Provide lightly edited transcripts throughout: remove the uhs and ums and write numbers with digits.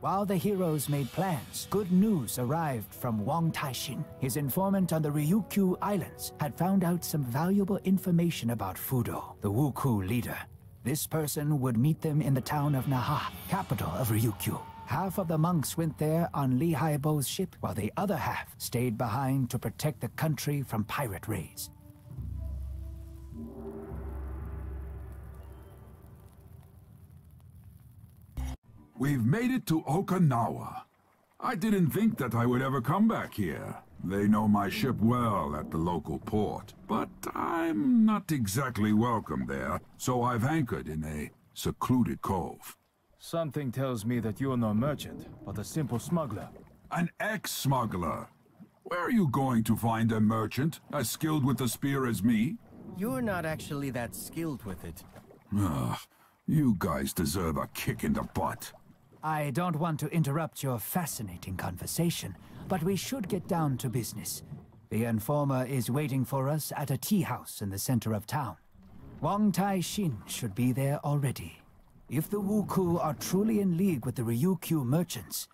While the heroes made plans, good news arrived from Wang Taixin. His informant on the Ryukyu Islands had found out some valuable information about Fudo, the Wuku leader. This person would meet them in the town of Naha, capital of Ryukyu. Half of the monks went there on Li Haibo's ship, while the other half stayed behind to protect the country from pirate raids. We've made it to Okinawa. I didn't think that I would ever come back here. They know my ship well at the local port, but I'm not exactly welcome there, so I've anchored in a secluded cove. Something tells me that you're no merchant, but a simple smuggler. An ex-smuggler. Where are you going to find a merchant as skilled with the spear as me? You're not actually that skilled with it. Ugh, you guys deserve a kick in the butt. I don't want to interrupt your fascinating conversation, but we should get down to business. The informer is waiting for us at a tea house in the center of town. Wang Taixin should be there already. If the Wuku are truly in league with the Ryukyu merchants,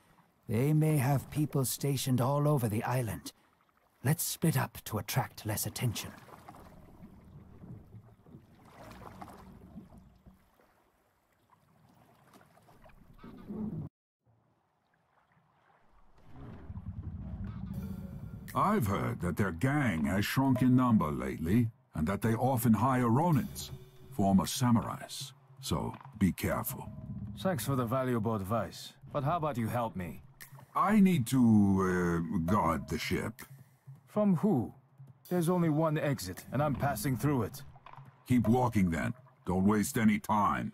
they may have people stationed all over the island. Let's split up to attract less attention. I've heard that their gang has shrunk in number lately, and that they often hire ronins, former samurais. So, be careful. Thanks for the valuable advice, but how about you help me? I need to, guard the ship. From who? There's only one exit, and I'm passing through it. Keep walking then. Don't waste any time.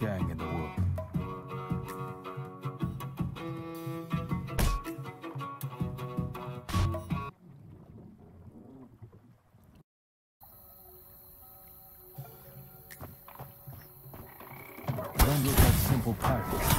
Gang in the world. Don't look like simple pirates.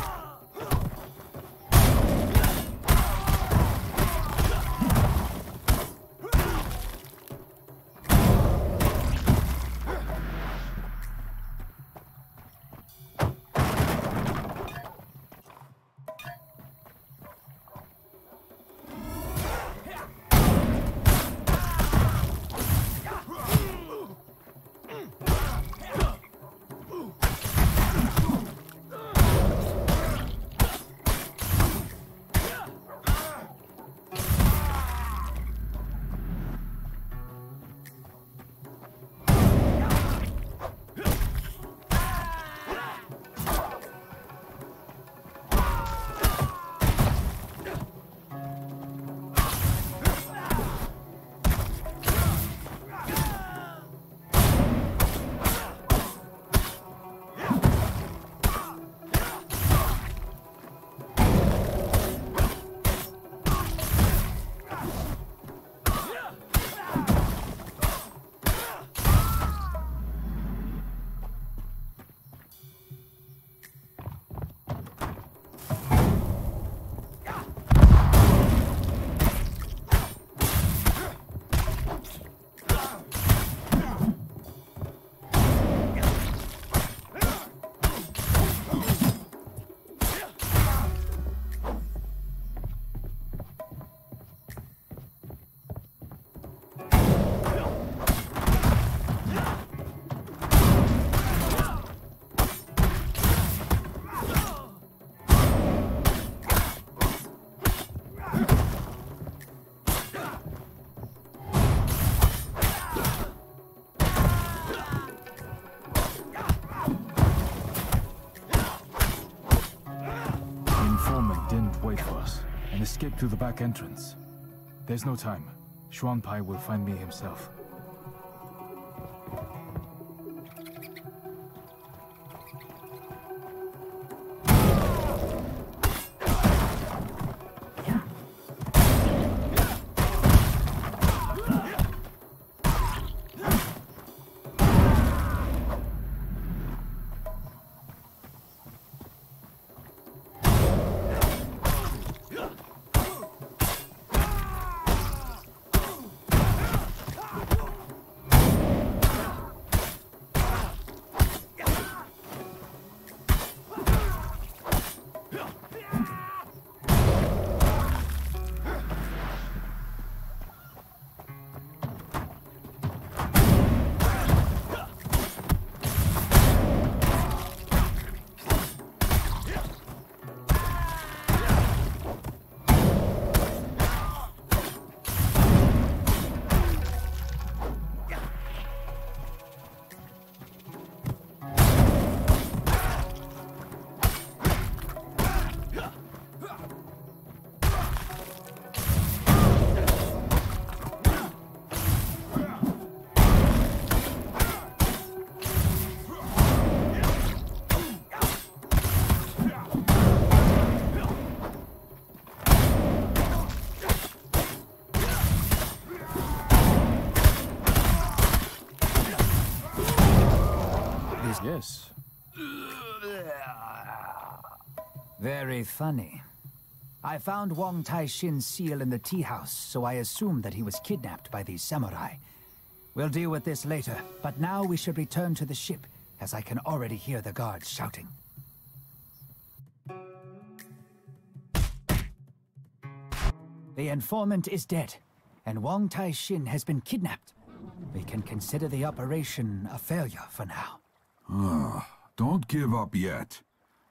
escape through the back entrance. There's no time. Xuanpai will find me himself. Yes. Very funny. I found Wang Taixin's seal in the tea house, so I assumed that he was kidnapped by these samurai. We'll deal with this later, but now we should return to the ship, as I can already hear the guards shouting. The informant is dead, and Wang Taixin has been kidnapped. We can consider the operation a failure for now. Don't give up yet.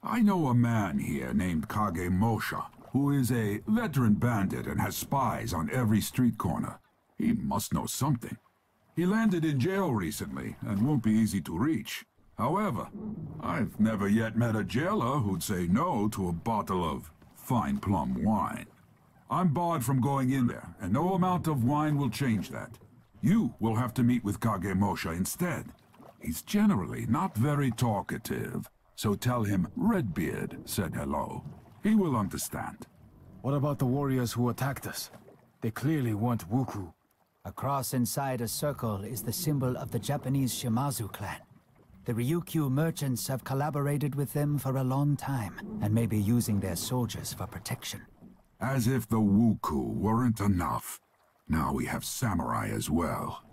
I know a man here named Kage Mosha, who is a veteran bandit and has spies on every street corner. He must know something. He landed in jail recently and won't be easy to reach. However, I've never yet met a jailer who'd say no to a bottle of fine plum wine. I'm barred from going in there, and no amount of wine will change that. You will have to meet with Kage Mosha instead. He's generally not very talkative, so tell him Redbeard said hello. He will understand. What about the warriors who attacked us? They clearly want Wuku. A cross inside a circle is the symbol of the Japanese Shimazu clan. The Ryukyu merchants have collaborated with them for a long time, and may be using their soldiers for protection. As if the Wuku weren't enough. Now we have samurai as well.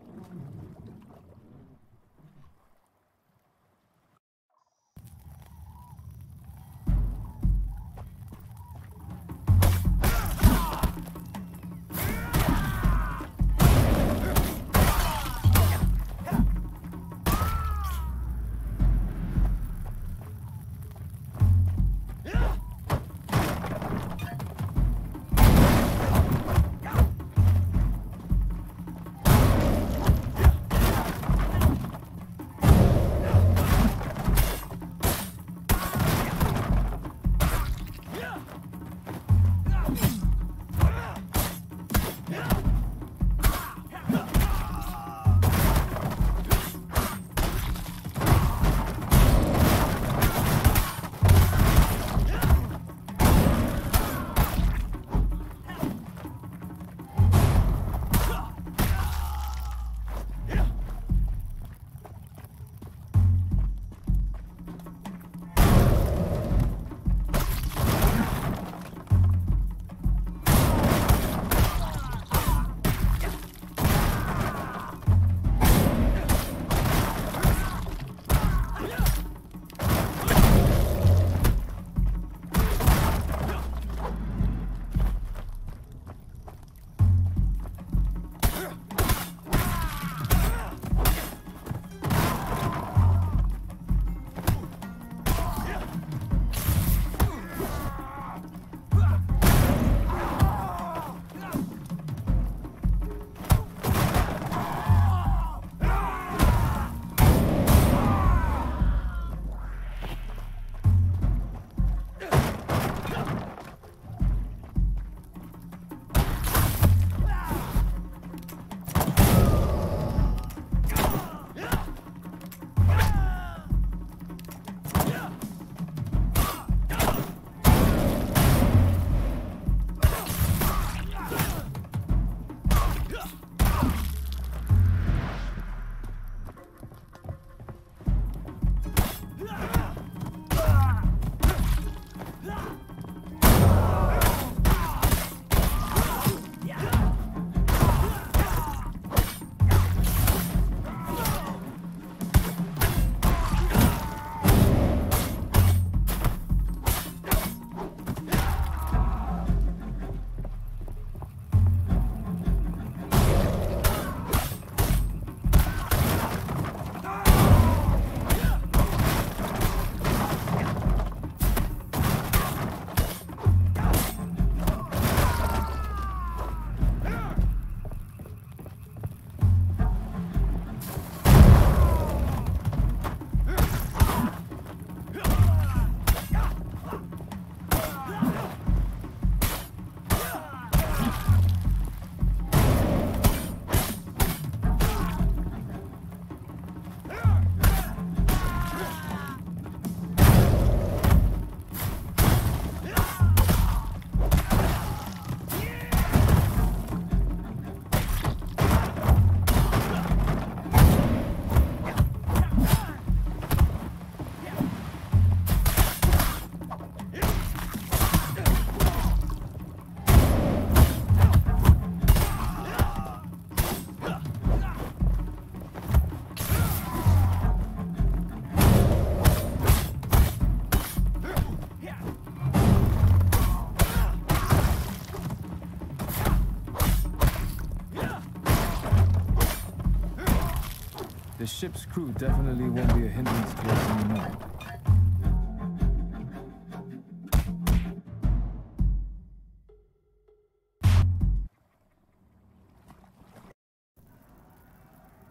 The ship's crew definitely won't be a hindrance to us anymore.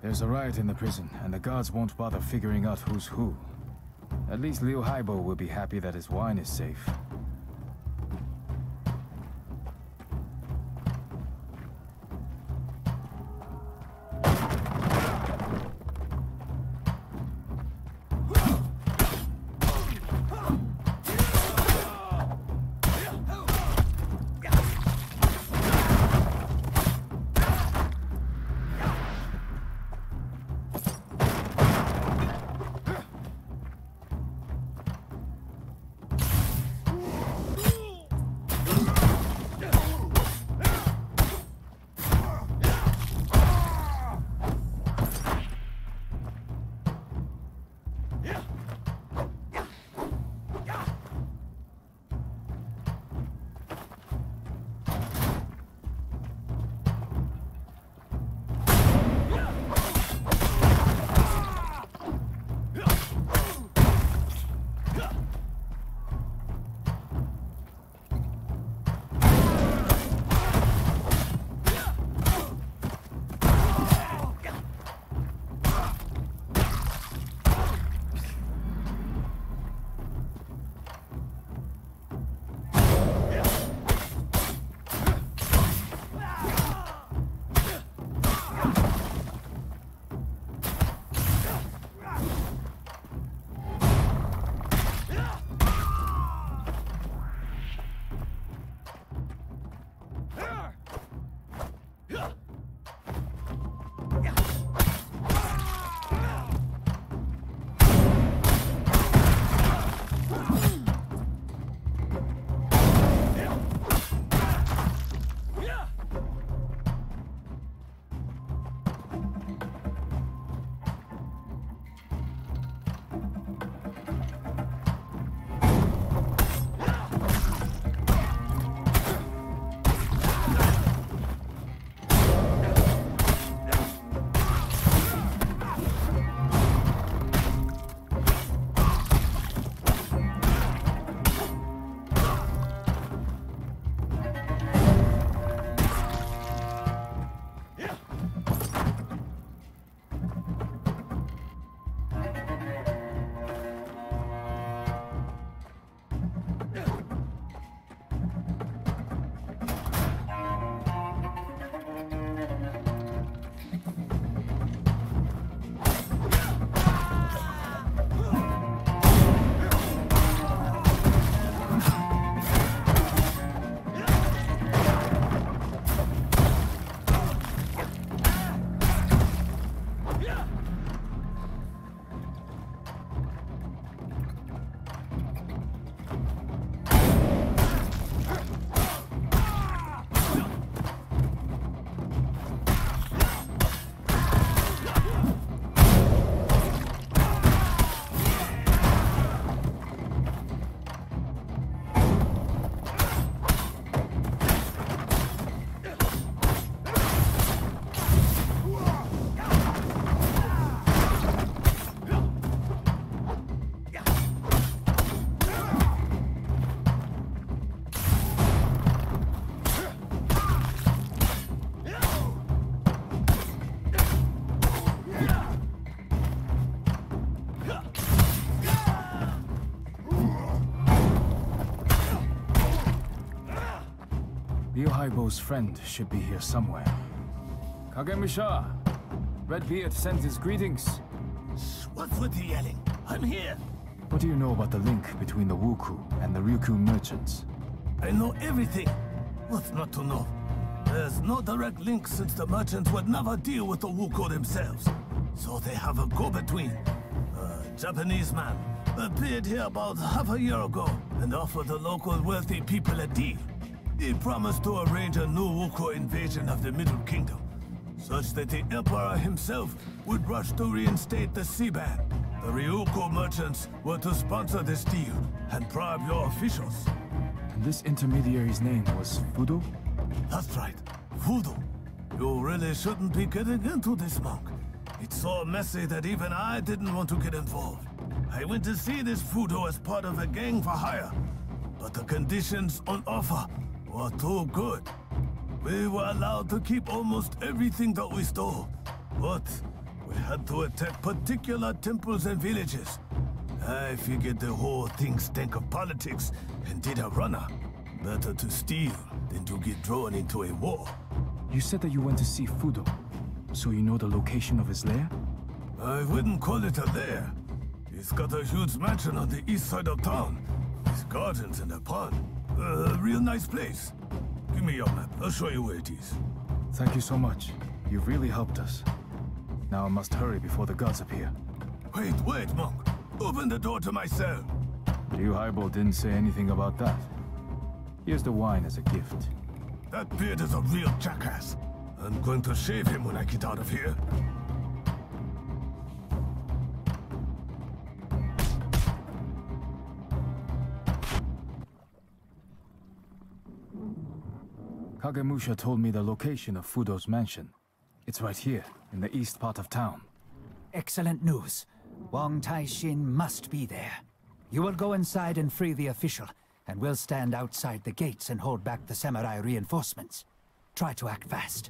There's a riot in the prison, and the guards won't bother figuring out who's who. At least Liu Haibo will be happy that his wine is safe. Liu Haibo's friend should be here somewhere. Kagemusha! Redbeard sends his greetings. What's with the yelling? I'm here. What do you know about the link between the Wuku and the Ryukyu merchants? I know everything. What's not to know? There's no direct link since the merchants would never deal with the Wuku themselves. So they have a go-between. A Japanese man appeared here about half a year ago and offered the local wealthy people a deal. He promised to arrange a new Wuku invasion of the Middle Kingdom, such that the Emperor himself would rush to reinstate the sea-ban. The Ryukyu merchants were to sponsor this deal and bribe your officials. And this intermediary's name was Fudo? That's right, Voodoo. You really shouldn't be getting into this, monk. It's so messy that even I didn't want to get involved. I went to see this Fudo as part of a gang for hire, but the conditions on offer were too good. We were allowed to keep almost everything that we stole, but we had to attack particular temples and villages. I figured the whole thing stank of politics and did a runner. Better to steal than to get drawn into a war. You said that you went to see Fudo, so you know the location of his lair? I wouldn't call it a lair. He's got a huge mansion on the east side of town. With gardens and a pond. A real nice place. Give me your map. I'll show you where it is. Thank you so much. You've really helped us. Now I must hurry before the gods appear. Wait, monk. Open the door to my cell. Liu Haibo didn't say anything about that. Here's the wine as a gift. That beard is a real jackass. I'm going to shave him when I get out of here. Kagemusha told me the location of Fudo's mansion. It's right here, in the east part of town. Excellent news. Wang Taishin must be there. You will go inside and free the official, and we'll stand outside the gates and hold back the samurai reinforcements. Try to act fast.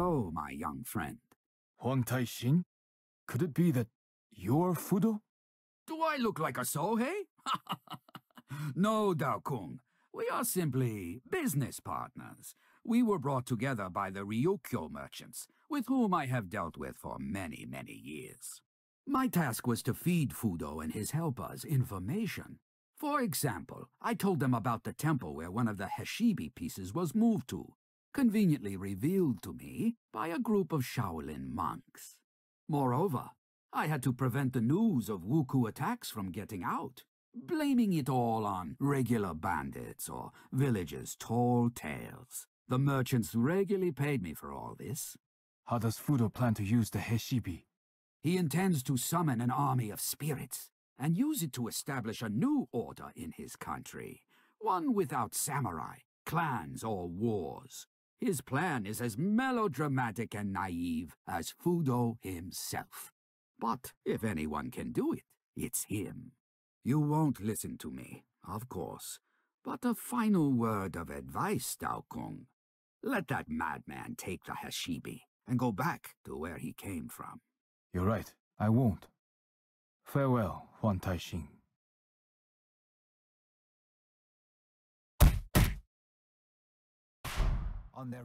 so, my young friend. Huang Taixing? Could it be that you're Fudo? Do I look like a Sohei? No, Dao Kung. We are simply business partners. We were brought together by the Ryukyo merchants, with whom I have dealt with for many, many years. My task was to feed Fudo and his helpers information. For example, I told them about the temple where one of the Heshibi pieces was moved to, conveniently revealed to me by a group of Shaolin monks. Moreover, I had to prevent the news of Wuku attacks from getting out, blaming it all on regular bandits or villagers' tall tales. The merchants regularly paid me for all this. How does Fudo plan to use the Heshibi? He intends to summon an army of spirits and use it to establish a new order in his country, one without samurai, clans, or wars. His plan is as melodramatic and naive as Fudo himself. But if anyone can do it, it's him. You won't listen to me, of course, but a final word of advice, Dao Kung. Let that madman take the Heshibi and go back to where he came from. You're right, I won't. Farewell, Huang Taixing. On their